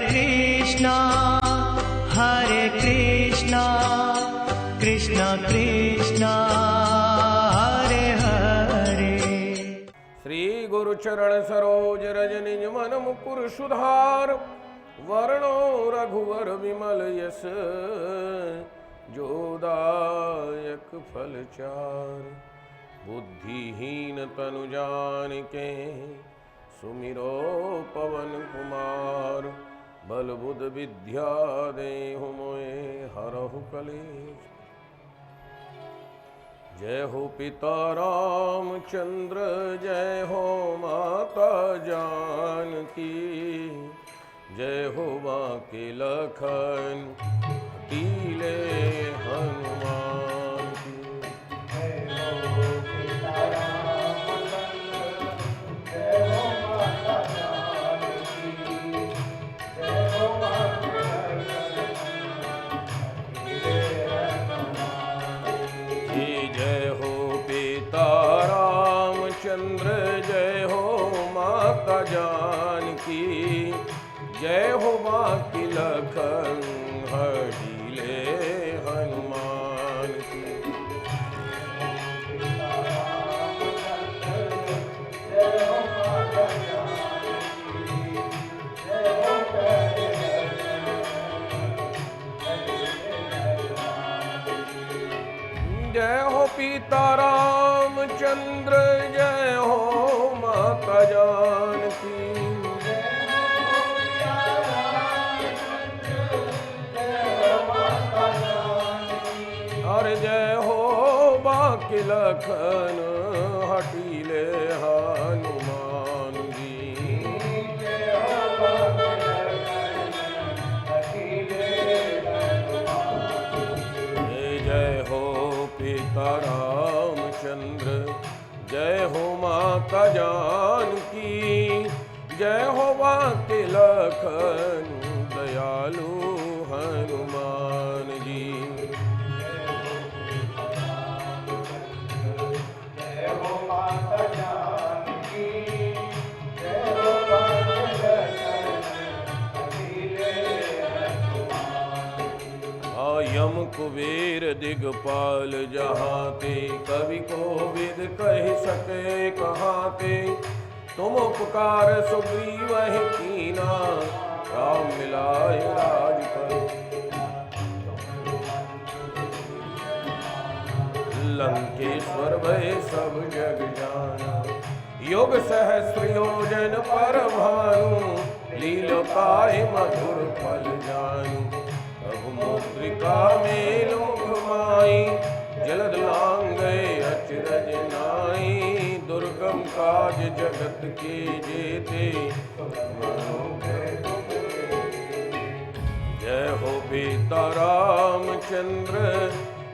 कृष्णा कृष्णा कृष्णा हरे हरे। श्री गुरु चरण सरोज रज निज मन मुकुर सुधार, वर्णो रघुवर विमल यस जोदायक फल चार। बुद्धिहीन तनु जानिके सुमिरो पवन कुमार, बल बुध विद्या देहु मोए हरहु कलेश। जय हो पिता रामचंद्र, जय हो माता जानकी, जय हो बांके लखन तीले हनुमान की। जय हो पिता रामचंद्र, जय हो माता जानकी, जय हो बांके जय हो पिता रामचंद्र, जय हो माता जानकी, जय हो बांके लखन हठीले हनुमान की। जय हो पिता रामचंद्र, जय हो माता जानकी, अरे जय हो बांके लखन हठीले हनुमान जी। जय हो पिता रामचंद्र, जय हो माता जानकी, जय हो बांके लखन दयालु हनुमान जी। जय हो माता जानकी, जय हो बांके लखन यम कुबेर दिगपाल जहाते, कवि कोविद कह सके कहाते। तुम उपकार सुग्रीव कीना, राम मिलाय राजपद। लंकेश्वर भय सब जग जाना, युग सहस्र योजन पर भानु। लीलोताय मधुर फल जानू, मुद्रिका मेल मुख माई। जलद लांघै अचरज नाई, दुर्गम काज जगत के जेते। जय हो पिता रामचंद्र,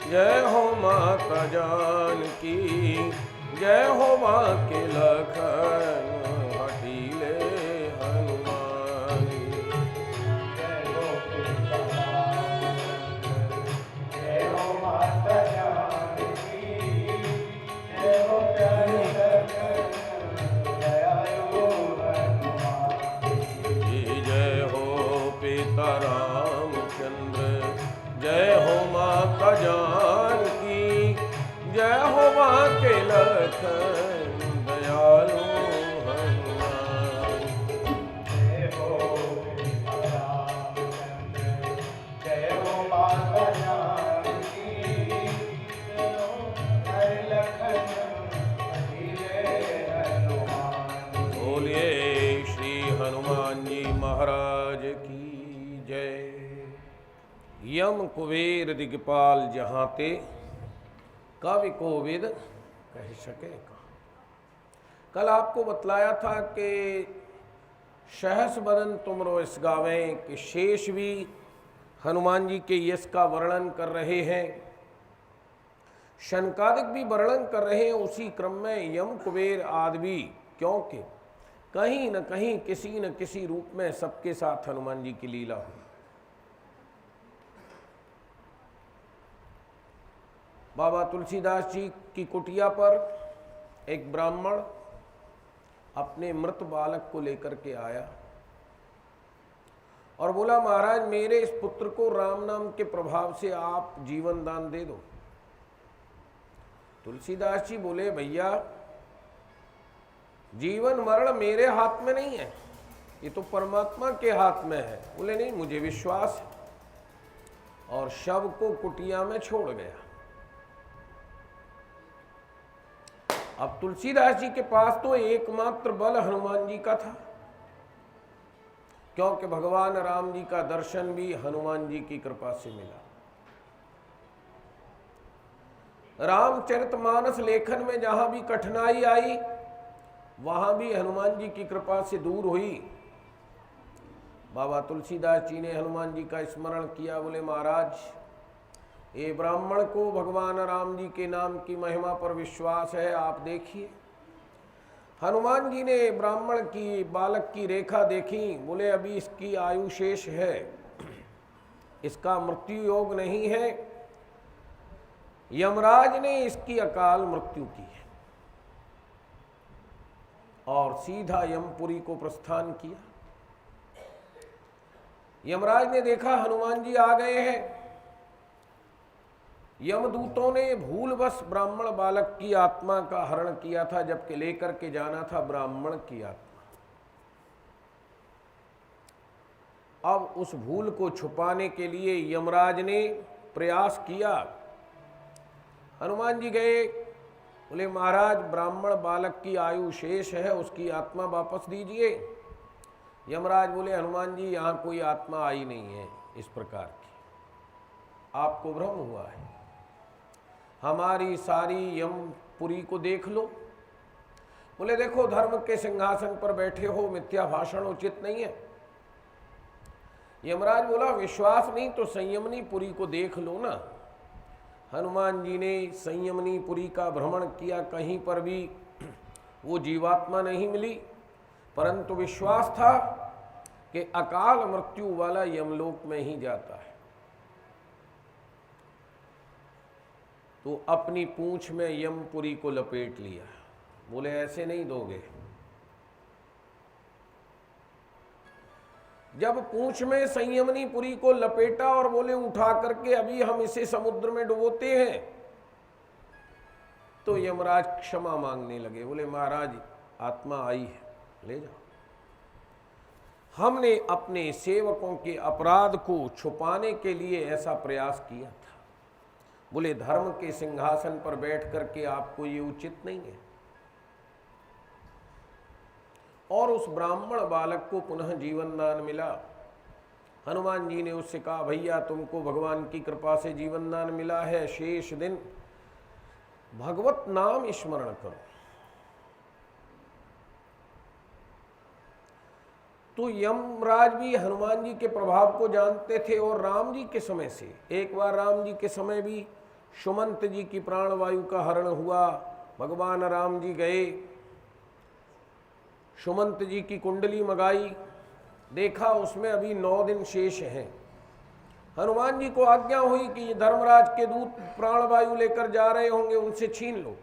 जय हो माता जानकी, जय हो बांके लखन हठीले हनुमान। जय हो पिता जय हो माता जानकी, जय हो प्यारे दयालु हनुमान। जय हो पिता रामचंद्र, जय हो माता जानकी, जय हो बांके लखन दयालु हनुमान। जय हो पिता रामचंद्र, जय हो माता जानकी, जय हो हर लखन हठीले हनुमान। बोलिए श्री हनुमान जी महाराज की जय। यम कुबेर दिगपाल जहाते, कवि कोविद कह सके कहा। कल आपको बतलाया था कि सहस बदन तुमरो इस गावें कि शेष भी हनुमान जी के यश का वर्णन कर रहे हैं, शनकादिक भी वर्णन कर रहे हैं। उसी क्रम में यम कुबेर आदि भी, क्योंकि कहीं न कहीं किसी न किसी रूप में सबके साथ हनुमान जी की लीला हुई। बाबा तुलसीदास जी की कुटिया पर एक ब्राह्मण अपने मृत बालक को लेकर के आया और बोला महाराज मेरे इस पुत्र को राम नाम के प्रभाव से आप जीवन दान दे दो। तुलसीदास जी बोले भैया जीवन मरण मेरे हाथ में नहीं है, ये तो परमात्मा के हाथ में है। बोले नहीं मुझे विश्वास है, और शव को कुटिया में छोड़ गया। अब तुलसीदास जी के पास तो एकमात्र बल हनुमान जी का था, क्योंकि भगवान राम जी का दर्शन भी हनुमान जी की कृपा से मिला। रामचरितमानस लेखन में जहां भी कठिनाई आई वहां भी हनुमान जी की कृपा से दूर हुई। बाबा तुलसीदास जी ने हनुमान जी का स्मरण किया। बोले महाराज ये ब्राह्मण को भगवान राम जी के नाम की महिमा पर विश्वास है, आप देखिए। हनुमान जी ने ब्राह्मण की बालक की रेखा देखी। बोले अभी इसकी आयु शेष है, इसका मृत्यु योग नहीं है। यमराज ने इसकी अकाल मृत्यु की है और सीधा यमपुरी को प्रस्थान किया। यमराज ने देखा हनुमान जी आ गए हैं। यमदूतों ने भूलवश ब्राह्मण बालक की आत्मा का हरण किया था, जबकि लेकर के जाना था ब्राह्मण की आत्मा। अब उस भूल को छुपाने के लिए यमराज ने प्रयास किया। हनुमान जी गए, बोले महाराज ब्राह्मण बालक की आयु शेष है, उसकी आत्मा वापस दीजिए। यमराज बोले हनुमान जी यहाँ कोई आत्मा आई नहीं है इस प्रकार की, आपको भ्रम हुआ है। हमारी सारी यमपुरी को देख लो। बोले देखो धर्म के सिंहासन पर बैठे हो, मिथ्या भाषण उचित नहीं है। यमराज बोला विश्वास नहीं तो संयमनी पुरी को देख लो ना। हनुमान जी ने संयमनी पुरी का भ्रमण किया, कहीं पर भी वो जीवात्मा नहीं मिली, परंतु विश्वास था कि अकाल मृत्यु वाला यमलोक में ही जाता है। तो अपनी पूंछ में यमपुरी को लपेट लिया। बोले ऐसे नहीं दोगे। जब पूंछ में संयमनी पुरी को लपेटा और बोले उठा करके अभी हम इसे समुद्र में डुबोते हैं, तो यमराज क्षमा मांगने लगे। बोले महाराज आत्मा आई है, ले जाओ। हमने अपने सेवकों के अपराध को छुपाने के लिए ऐसा प्रयास किया था। बोले धर्म के सिंहासन पर बैठ करके आपको ये उचित नहीं है। और उस ब्राह्मण बालक को पुनः जीवन दान मिला। हनुमान जी ने उससे कहा भैया तुमको भगवान की कृपा से जीवन दान मिला है, शेष दिन भगवत नाम स्मरण करो। तो यमराज भी हनुमान जी के प्रभाव को जानते थे और राम जी के समय से, एक बार राम जी के समय भी सुमंत जी की प्राणवायु का हरण हुआ। भगवान राम जी गए, सुमंत जी की कुंडली मंगाई, देखा उसमें अभी 9 दिन शेष हैं। हनुमान जी को आज्ञा हुई कि ये धर्मराज के दूत प्राणवायु लेकर जा रहे होंगे, उनसे छीन लो।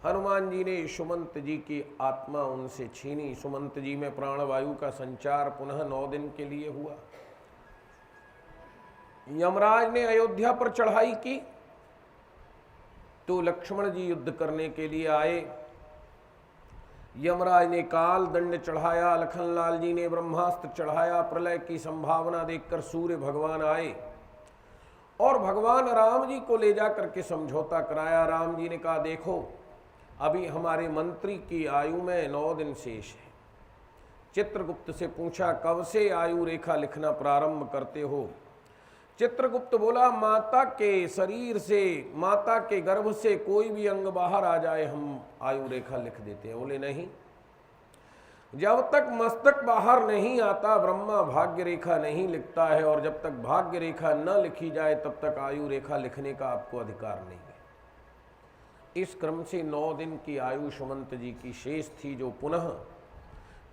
हनुमान जी ने सुमंत जी की आत्मा उनसे छीनी। सुमंत जी में प्राणवायु का संचार पुनः 9 दिन के लिए हुआ। यमराज ने अयोध्या पर चढ़ाई की तो लक्ष्मण जी युद्ध करने के लिए आए। यमराज ने काल दंड चढ़ाया, लखनलाल जी ने ब्रह्मास्त्र चढ़ाया। प्रलय की संभावना देखकर सूर्य भगवान आए और भगवान राम जी को ले जा करके समझौता कराया। राम जी ने कहा देखो अभी हमारे मंत्री की आयु में 9 दिन शेष है। चित्रगुप्त से पूछा कब से आयु रेखा लिखना प्रारंभ करते हो? चित्रगुप्त बोला माता के शरीर से, माता के गर्भ से कोई भी अंग बाहर आ जाए हम आयु रेखा लिख देते हैं। बोले नहीं, जब तक मस्तक बाहर नहीं आता ब्रह्मा भाग्य रेखा नहीं लिखता है, और जब तक भाग्य रेखा न लिखी जाए तब तक आयु रेखा लिखने का आपको अधिकार नहीं है। इस क्रम से 9 दिन की आयु सुमंत जी की शेष थी, जो पुनः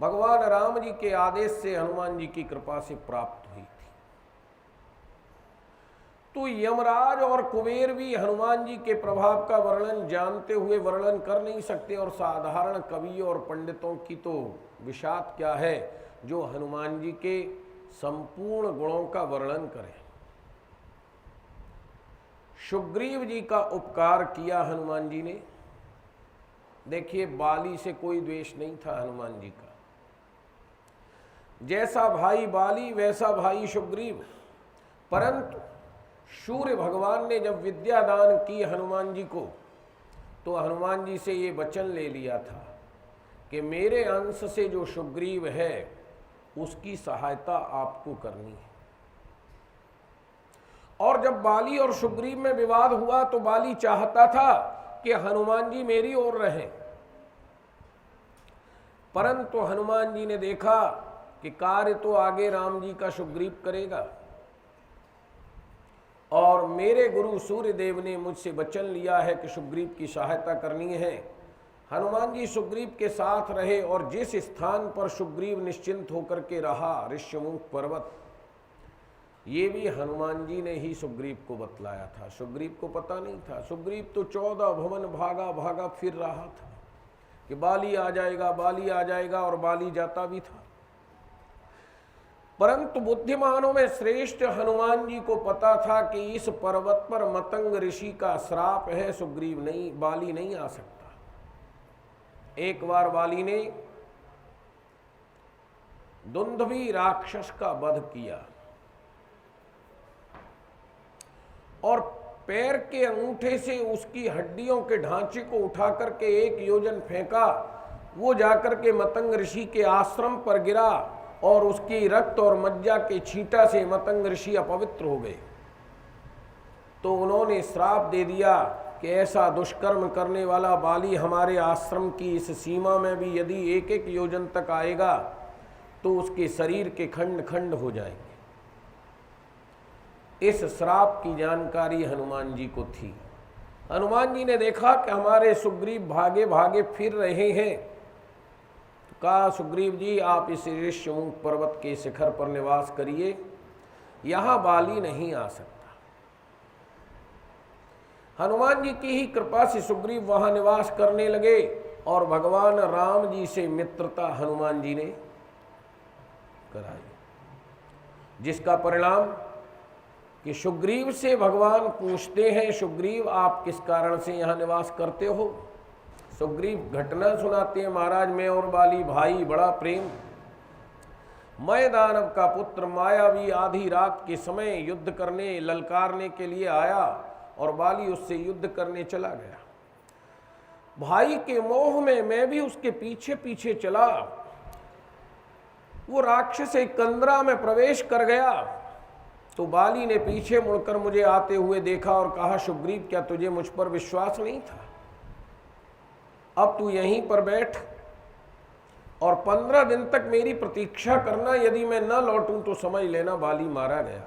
भगवान राम जी के आदेश से हनुमान जी की कृपा से प्राप्त हुई थी। तो यमराज और कुबेर भी हनुमान जी के प्रभाव का वर्णन जानते हुए वर्णन कर नहीं सकते, और साधारण कवि और पंडितों की तो विषाद क्या है जो हनुमान जी के संपूर्ण गुणों का वर्णन करें। सुग्रीव जी का उपकार किया हनुमान जी ने। देखिए, बाली से कोई द्वेष नहीं था हनुमान जी का। जैसा भाई बाली वैसा भाई सुग्रीव, परंतु सूर्य भगवान ने जब विद्या दान की हनुमान जी को, तो हनुमान जी से ये वचन ले लिया था कि मेरे अंश से जो सुग्रीव है उसकी सहायता आपको करनी है। और जब बाली और सुग्रीव में विवाद हुआ तो बाली चाहता था कि हनुमान जी मेरी ओर रहें, परंतु हनुमान जी ने देखा कि कार्य तो आगे राम जी का सुग्रीव करेगा, और मेरे गुरु सूर्यदेव ने मुझसे वचन लिया है कि सुग्रीव की सहायता करनी है। हनुमान जी सुग्रीव के साथ रहे, और जिस स्थान पर सुग्रीव निश्चिंत होकर के रहा, ऋष्यमुख पर्वत, ये भी हनुमान जी ने ही सुग्रीव को बतलाया था। सुग्रीव को पता नहीं था। सुग्रीव तो 14 भवन भागा भागा फिर रहा था कि बाली आ जाएगा, बाली आ जाएगा, और बाली जाता भी था। परंतु बुद्धिमानों में श्रेष्ठ हनुमान जी को पता था कि इस पर्वत पर मतंग ऋषि का श्राप है, सुग्रीव नहीं, बाली नहीं आ सकता। एक बार बाली ने दुंदुभि राक्षस का वध किया और पैर के अंगूठे से उसकी हड्डियों के ढांचे को उठा करके 1 योजन फेंका। वो जाकर के मतंग ऋषि के आश्रम पर गिरा, और उसकी रक्त और मज्जा के छींटा से मतंग ऋषि अपवित्र हो गए। तो उन्होंने श्राप दे दिया कि ऐसा दुष्कर्म करने वाला बाली हमारे आश्रम की इस सीमा में भी यदि 1-1 योजन तक आएगा तो उसके शरीर के खंड खंड हो जाएंगे। इस श्राप की जानकारी हनुमान जी को थी। हनुमान जी ने देखा कि हमारे सुग्रीव भागे भागे फिर रहे हैं, तो कहा, सुग्रीव जी आप इस ऋष्यमुख पर्वत के शिखर पर निवास करिए, यहां बाली नहीं आ सकता। हनुमान जी की ही कृपा से सुग्रीव वहां निवास करने लगे, और भगवान राम जी से मित्रता हनुमान जी ने कराई, जिसका परिणाम कि सुग्रीव से भगवान पूछते हैं, सुग्रीव आप किस कारण से यहाँ निवास करते हो? सुग्रीव घटना सुनाते हैं, महाराज मैं और बाली भाई, बड़ा प्रेम। मैं दानव का पुत्र मायावी आधी रात के समय युद्ध करने ललकारने के लिए आया, और बाली उससे युद्ध करने चला गया। भाई के मोह में मैं भी उसके पीछे पीछे चला। वो राक्षस एक कंदरा में प्रवेश कर गया, तो बाली ने पीछे मुड़कर मुझे आते हुए देखा और कहा, सुग्रीव क्या तुझे मुझ पर विश्वास नहीं था? अब तू यहीं पर बैठ और 15 दिन तक मेरी प्रतीक्षा करना, यदि मैं न लौटूं तो समझ लेना बाली मारा गया।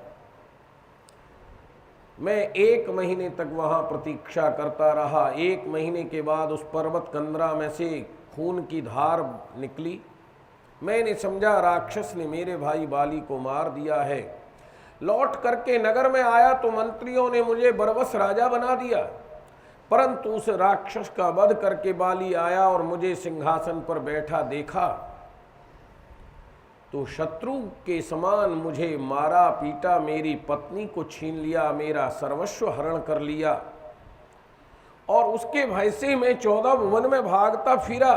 मैं 1 महीने तक वहां प्रतीक्षा करता रहा। 1 महीने के बाद उस पर्वत कंदरा में से खून की धार निकली। मैंने समझा राक्षस ने मेरे भाई बाली को मार दिया है। लौट करके नगर में आया तो मंत्रियों ने मुझे बरबस राजा बना दिया, परंतु उस राक्षस का वध करके बाली आया और मुझे सिंहासन पर बैठा देखा तो शत्रु के समान मुझे मारा पीटा, मेरी पत्नी को छीन लिया, मेरा सर्वस्व हरण कर लिया, और उसके भय से मैं 14 भुवन में भागता फिरा,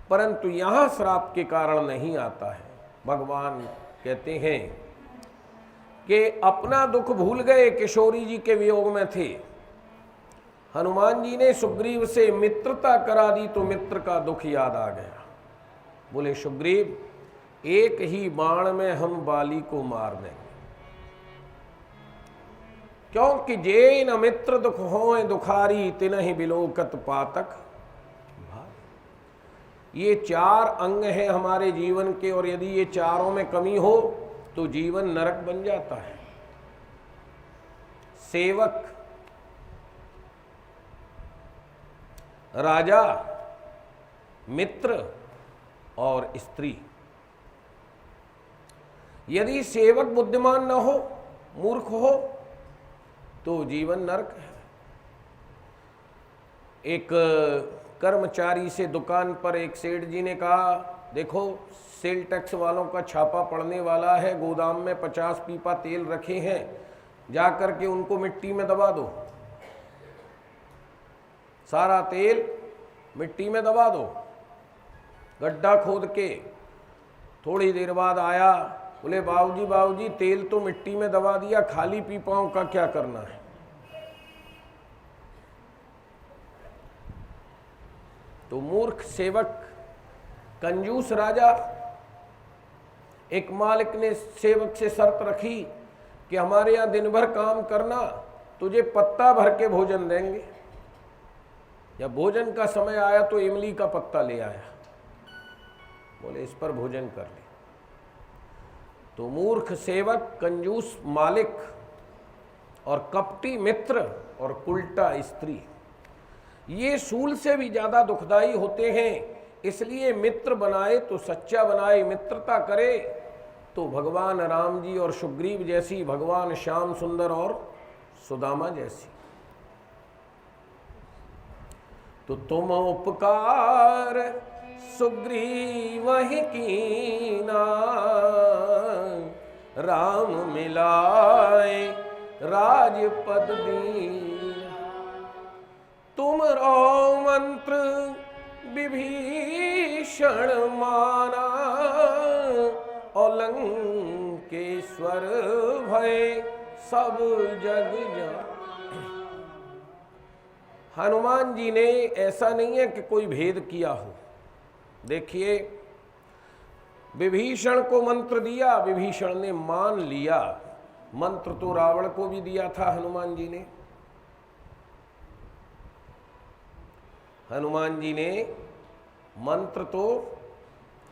परंतु यहां श्राप के कारण नहीं आता है। भगवान कहते हैं कि अपना दुख भूल गए, किशोरी जी के वियोग में थे। हनुमान जी ने सुग्रीव से मित्रता करा दी तो मित्र का दुख याद आ गया। बोले, सुग्रीव एक ही बाण में हम बाली को मार देंगे, क्योंकि जे न मित्र दुख होए दुखारी, तिनहि बिलोकत पातक। ये 4 अंग हैं हमारे जीवन के, और यदि ये चारों में कमी हो तो जीवन नरक बन जाता है। सेवक, राजा, मित्र और स्त्री। यदि सेवक बुद्धिमान न हो, मूर्ख हो, तो जीवन नरक है। एक कर्मचारी से दुकान पर एक सेठ जी ने कहा, देखो सेल टैक्स वालों का छापा पड़ने वाला है, गोदाम में 50 पीपा तेल रखे हैं, जा करके उनको मिट्टी में दबा दो, सारा तेल मिट्टी में दबा दो। गड्ढा खोद के थोड़ी देर बाद आया, बोले बाबूजी बाबूजी तेल तो मिट्टी में दबा दिया, खाली पीपाओं का क्या करना है। तो मूर्ख सेवक, कंजूस राजा, एक मालिक ने सेवक से शर्त रखी कि हमारे यहाँ दिन भर काम करना, तुझे पत्ता भर के भोजन देंगे। जब भोजन का समय आया तो इमली का पत्ता ले आया, बोले इस पर भोजन कर ले। तो मूर्ख सेवक, कंजूस मालिक और कपटी मित्र और उल्टा स्त्री, ये सूल से भी ज्यादा दुखदाई होते हैं। इसलिए मित्र बनाए तो सच्चा बनाए, मित्रता करे तो भगवान राम जी और सुग्रीव जैसी, भगवान श्याम सुंदर और सुदामा जैसी। तो तुम उपकार सुग्रीव ही कीना, राम मिलाए राजपद दीना। तुम रो मंत्र विभीषण माना, और लंकेश्वर भय सब जग जाना। हनुमान जी ने, ऐसा नहीं है कि कोई भेद किया हो। देखिए, विभीषण को मंत्र दिया, विभीषण ने मान लिया। मंत्र तो रावण को भी दिया था हनुमान जी ने। हनुमान जी ने मंत्र तो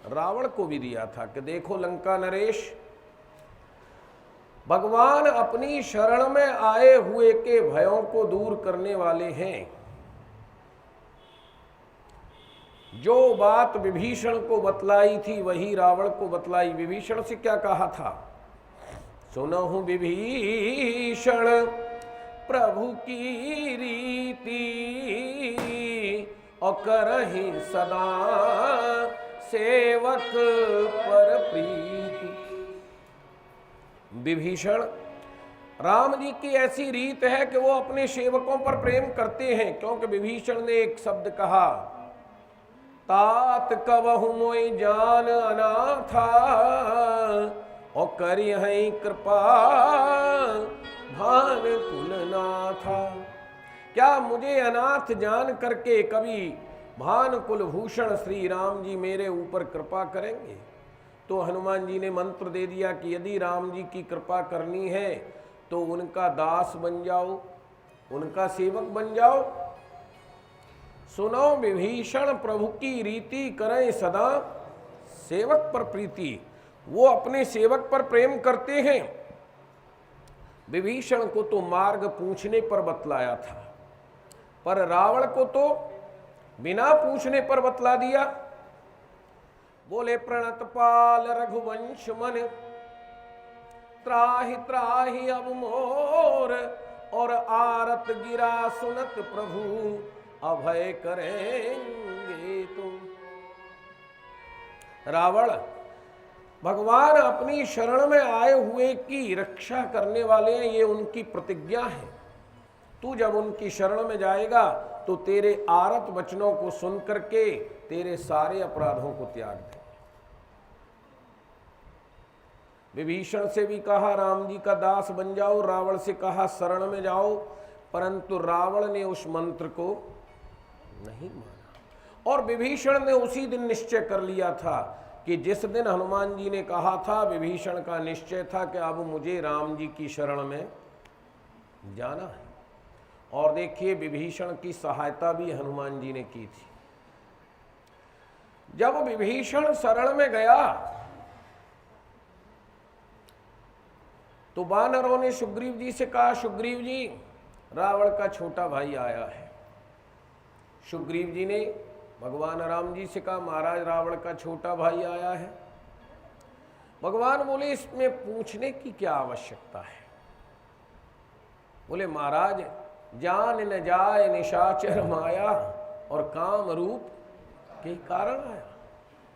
रावण को भी दिया था कि देखो लंका नरेश, भगवान अपनी शरण में आए हुए के भयों को दूर करने वाले हैं। जो बात विभीषण को बतलाई थी वही रावण को बतलाई। विभीषण से क्या कहा था? सुनहु विभीषण प्रभु की रीति, और करहि सदा सेवक पर प्रीति। विभीषण, राम जी की ऐसी रीत है कि वो अपने सेवकों पर प्रेम करते हैं, क्योंकि विभीषण ने एक शब्द कहा, तात कवहु मोय जान अनाथा, और करी है कृपा भान कुलनाथा। क्या मुझे अनाथ जान करके कभी भान कुलभूषण श्री राम जी मेरे ऊपर कृपा करेंगे? तो हनुमान जी ने मंत्र दे दिया कि यदि राम जी की कृपा करनी है तो उनका दास बन जाओ, उनका सेवक बन जाओ। सुनो विभीषण प्रभु की रीति, करें सदा सेवक पर प्रीति। वो अपने सेवक पर प्रेम करते हैं। विभीषण को तो मार्ग पूछने पर बतलाया था, पर रावण को तो बिना पूछने पर बतला दिया। बोले प्रणत पाल रघुवंश मन, त्राहि त्राहि अब मोर, और आरत गिरा सुनत प्रभु, अभय करेंगे तुम। रावण, भगवान अपनी शरण में आए हुए की रक्षा करने वाले हैं, ये उनकी प्रतिज्ञा है। तू जब उनकी शरण में जाएगा तो तेरे आरत वचनों को सुन करके तेरे सारे अपराधों को त्याग दे। विभीषण से भी कहा राम जी का दास बन जाओ, रावण से कहा शरण में जाओ, परंतु रावण ने उस मंत्र को नहीं माना। और विभीषण ने उसी दिन निश्चय कर लिया था कि जिस दिन हनुमान जी ने कहा था, विभीषण का निश्चय था कि अब मुझे राम जी की शरण में जाना है। और देखिए, विभीषण की सहायता भी हनुमान जी ने की थी। जब विभीषण शरण में गया तो वानरों ने सुग्रीव जी से कहा, सुग्रीव जी, रावण का छोटा भाई आया है। सुग्रीव जी ने भगवान राम जी से कहा, महाराज रावण का छोटा भाई आया है। भगवान बोले, इसमें पूछने की क्या आवश्यकता है? बोले महाराज जान न जाए निशाचर माया और काम रूप के कारण आया।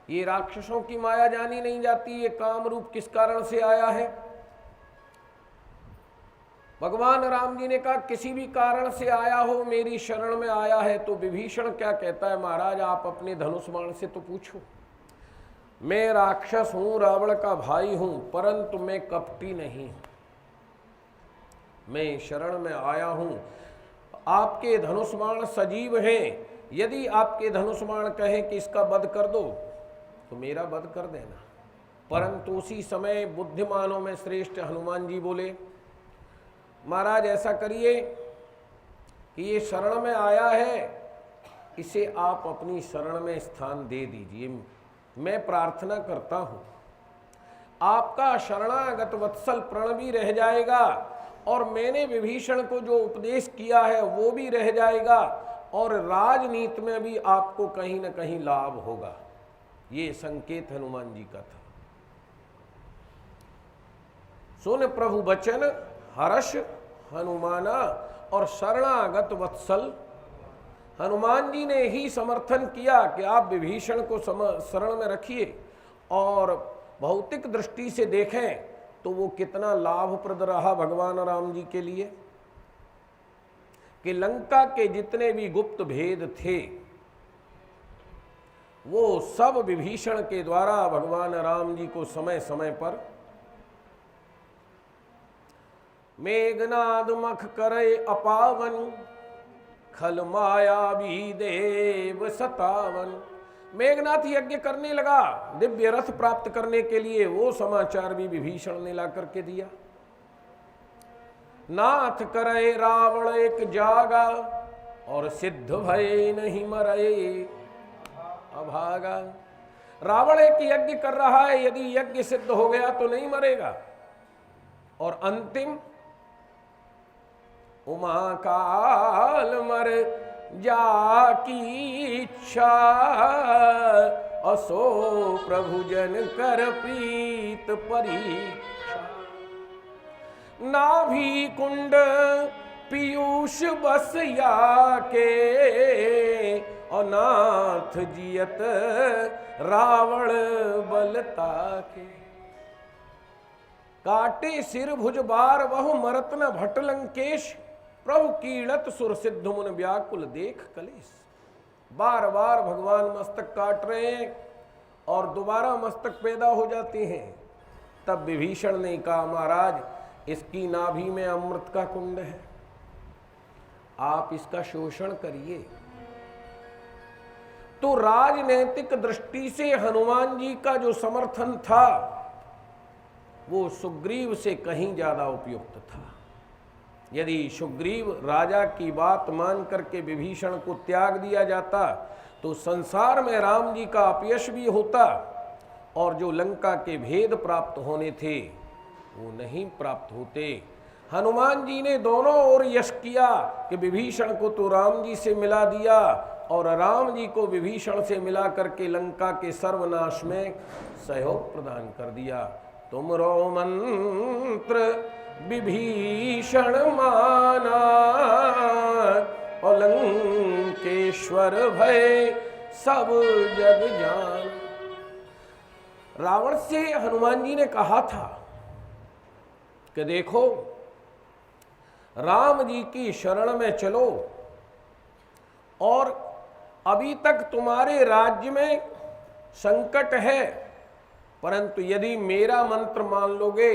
ये राक्षसों की माया जानी नहीं जाती, ये काम रूप किस कारण से आया है। भगवान राम जी ने कहा किसी भी कारण से आया हो, मेरी शरण में आया है। तो विभीषण क्या कहता है, महाराज आप अपने धनुष बाण से तो पूछो। मैं राक्षस हूं, रावण का भाई हूं, परंतु मैं कपटी नहीं हूं। मैं शरण में आया हूं। आपके धनुष बाण सजीव हैं, यदि आपके धनुष बाण कहें कि इसका वध कर दो तो मेरा वध कर देना। परंतु उसी समय बुद्धिमानों में श्रेष्ठ हनुमान जी बोले महाराज ऐसा करिए कि ये शरण में आया है, इसे आप अपनी शरण में स्थान दे दीजिए। मैं प्रार्थना करता हूं आपका शरणागत वत्सल प्रण भी रह जाएगा और मैंने विभीषण को जो उपदेश किया है वो भी रह जाएगा और राजनीति में भी आपको कहीं न कहीं लाभ होगा। ये संकेत हनुमान जी का था। सुन प्रभु बचन हर्ष हनुमाना और शरणागत वत्सल। हनुमान जी ने ही समर्थन किया कि आप विभीषण को शरण में रखिए और भौतिक दृष्टि से देखें तो वो कितना लाभप्रद रहा भगवान राम जी के लिए कि लंका के जितने भी गुप्त भेद थे वो सब विभीषण के द्वारा भगवान राम जी को समय समय पर मेघनाद मख करे अपावन खल माया भी देव सतावन। मेघनाथ यज्ञ करने लगा दिव्य रथ प्राप्त करने के लिए, वो समाचार भी विभीषण ने ला करके दिया। नाथ करे रावण एक जागा और सिद्ध भय नहीं मरे अभागा। रावण एक यज्ञ कर रहा है, यदि यज्ञ सिद्ध हो गया तो नहीं मरेगा। और अंतिम उमा काल मर जाकी इच्छा असो प्रभु जन कर प्रीत परीक्षा। नाभि कुंड पीयूष बस या के अनाथ जियत रावण बलता के। काटे सिर भुज बार बहु मरत न भट लंकेश प्रभु कीड़त सुर सिद्ध मुन व्याकुल देख कलेश। बार बार भगवान मस्तक काट रहे हैं और दोबारा मस्तक पैदा हो जाते हैं। तब विभीषण ने कहा महाराज इसकी नाभि में अमृत का कुंड है, आप इसका शोषण करिए। तो राजनैतिक दृष्टि से हनुमान जी का जो समर्थन था वो सुग्रीव से कहीं ज्यादा उपयुक्त था। यदि सुग्रीव राजा की बात मान करके विभीषण को त्याग दिया जाता तो संसार में राम जी का अपयश भी होता और जो लंका के भेद प्राप्त होने थे वो नहीं प्राप्त होते। हनुमान जी ने दोनों ओर यश किया कि विभीषण को तो राम जी से मिला दिया और राम जी को विभीषण से मिला करके लंका के सर्वनाश में सहयोग प्रदान कर दिया। तुमरो मंत्र विभीषण माना और लंकेश्वर भय सब जग जान। रावण से हनुमान जी ने कहा था कि देखो राम जी की शरण में चलो और अभी तक तुम्हारे राज्य में संकट है, परंतु यदि मेरा मंत्र मान लोगे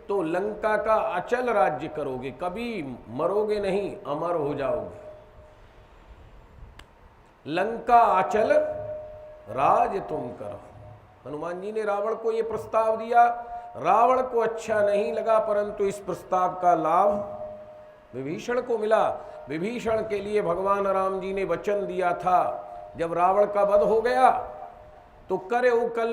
तो लंका का अचल राज्य करोगे, कभी मरोगे नहीं, अमर हो जाओगे। लंका अचल राज तुम करो। हनुमान जी ने रावण को यह प्रस्ताव दिया। रावण को अच्छा नहीं लगा, परंतु इस प्रस्ताव का लाभ विभीषण को मिला। विभीषण के लिए भगवान राम जी ने वचन दिया था, जब रावण का वध हो गया तो करे कल